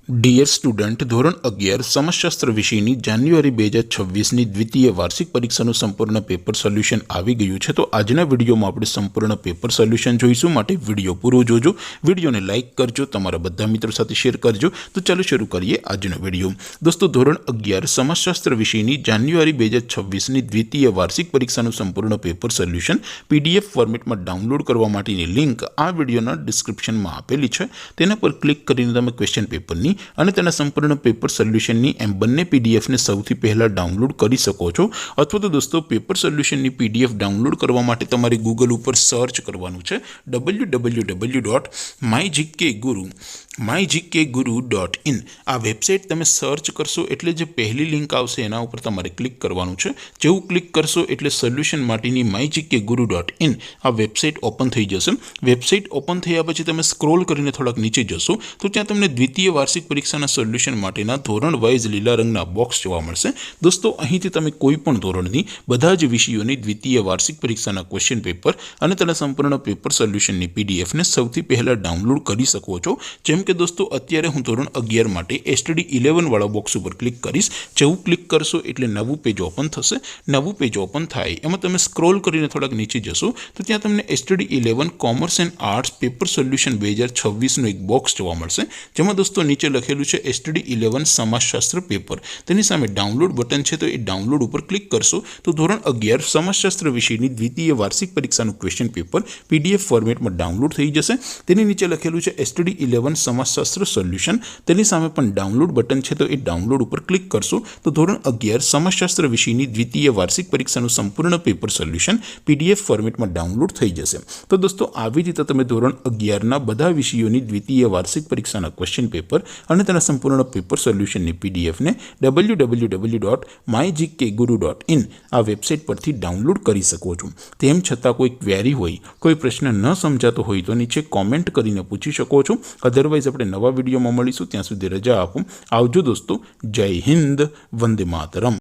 Dear student, ધોરણ 11 સમાજશાસ્ત્ર વિષયની જાન્યુઆરી 2026ની દ્વિતીય વાર્ષિક પરીક્ષાનું સંપૂર્ણ પેપર સોલ્યુશન આવી ગયું છે। તો આજના વિડીયોમાં આપણે સંપૂર્ણ પેપર સોલ્યુશન જોઈશું, માટે વિડીયો પૂરો જોજો, વિડીયોને લાઇક કરજો, તમારા બધા મિત્રો સાથે શેર કરજો। તો ચાલો શરૂ કરીએ આજનો વિડીયો। દોસ્તો, ધોરણ 11 સમાજશાસ્ત્ર વિષયની જાન્યુઆરી 2026ની દ્વિતીય વાર્ષિક પરીક્ષાનું સંપૂર્ણ પેપર સોલ્યુશન PDF ફોર્મેટમાં ડાઉનલોડ કરવા માટેની લિંક આ વિડીયોના ડિસ્ક્રિપ્શનમાં આપેલી છે। તેના પર ક્લિક કરીને તમે ક્વેશ્ચન પેપરની અને તેના સંપૂર્ણ પેપર સોલ્યુશનની એમ બંને પીડીએફને સૌથી પહેલા ડાઉનલોડ કરી શકો છો। અથવા તો દોસ્તો, પેપર સોલ્યુશનની PDF ડાઉનલોડ કરવા માટે તમારે ગૂગલ ઉપર સર્ચ કરવાનું છે www.mygkguru.in। આ વેબસાઇટ તમે સર્ચ કરશો એટલે જે પહેલી લિંક આવશે એના ઉપર તમારે ક્લિક કરવાનું છે। જેવું ક્લિક કરશો એટલે સોલ્યુશન માટેની mygkguru.in આ વેબસાઇટ ઓપન થઈ જશે। વેબસાઇટ ઓપન થયા પછી તમે સ્ક્રોલ કરીને થોડાક નીચે જશો તો ત્યાં તમને દ્વિતીય વાર્ષિક પરીક્ષાના સોલ્યુશન માટેના ધોરણ વાઇઝ લીલા રંગના બોક્સ જોવા મળશે। દોસ્તો, અહીંથી તમે કોઈ પણ ધોરણની બધા જ વિષયોની દ્વિતીય વાર્ષિક પરીક્ષાના ક્વેશ્ચન પેપર અને તેના સંપૂર્ણ પેપર સોલ્યુશનની પીડીએફને સૌથી પહેલા ડાઉનલોડ કરી શકો છો। જેમ કે દોસ્તો, અત્યારે હું ધોરણ 11 માટે STD11 વાળા બોક્સ ઉપર ક્લિક કરીશ। જેવું ક્લિક કરશો એટલે નવું પેજ ઓપન થશે। નવું પેજ ઓપન થાય એમાં તમે સ્ક્રોલ કરીને થોડાક નીચે જશો તો ત્યાં તમને STD11 commerce and arts paper solution 2026નું એક બોક્સ જોવા મળશે, જેમાં દોસ્તો નીચે લખેલું છે STD11 સમાજશાસ્ત્ર પેપર। તેની સામે ડાઉનલોડ બટન છે, તો એ ડાઉનલોડ ઉપર ક્લિક કરશો તો ધોરણ 11 સમાજશાસ્ત્ર વિષયની દ્વિતીય વાર્ષિક પરીક્ષાનું ક્વેશ્ચન પેપર PDF ફોર્મેટમાં ડાઉનલોડ થઈ જશે। તેની નીચે લખેલું છે STD11 સમાજશાસ્ત્ર સોલ્યુશન। તેની સામે પણ ડાઉનલોડ બટન છે, તો એ ડાઉનલોડ ઉપર ક્લિક કરશો તો ધોરણ 11 સમાજશાસ્ત્ર વિષયની દ્વિતીય વાર્ષિક પરીક્ષાનું સંપૂર્ણ પેપર સોલ્યુશન PDF ફોર્મેટમાં ડાઉનલોડ થઈ જશે। તો દોસ્તો, આવી રીતે તમે ધોરણ 11ના બધા વિષયોની દ્વિતીય વાર્ષિક પરીક્ષાના ક્વેશ્ચન પેપર અને તેના સંપૂર્ણ પેપર સોલ્યુશનની પીડીએફને www.mygkguru.in આ વેબસાઇટ પરથી ડાઉનલોડ કરી શકો છો। તેમ છતાં કોઈ ક્વેરી હોય, કોઈ પ્રશ્ન ન સમજાતો હોય તો નીચે કોમેન્ટ કરીને પૂછી શકો છો। અધરવાઇઝ આપણે નવા વિડીયોમાં મળીશું, ત્યાં સુધી રજા આપો। આવજો દોસ્તો, જય હિન્દ, વંદે માતરમ।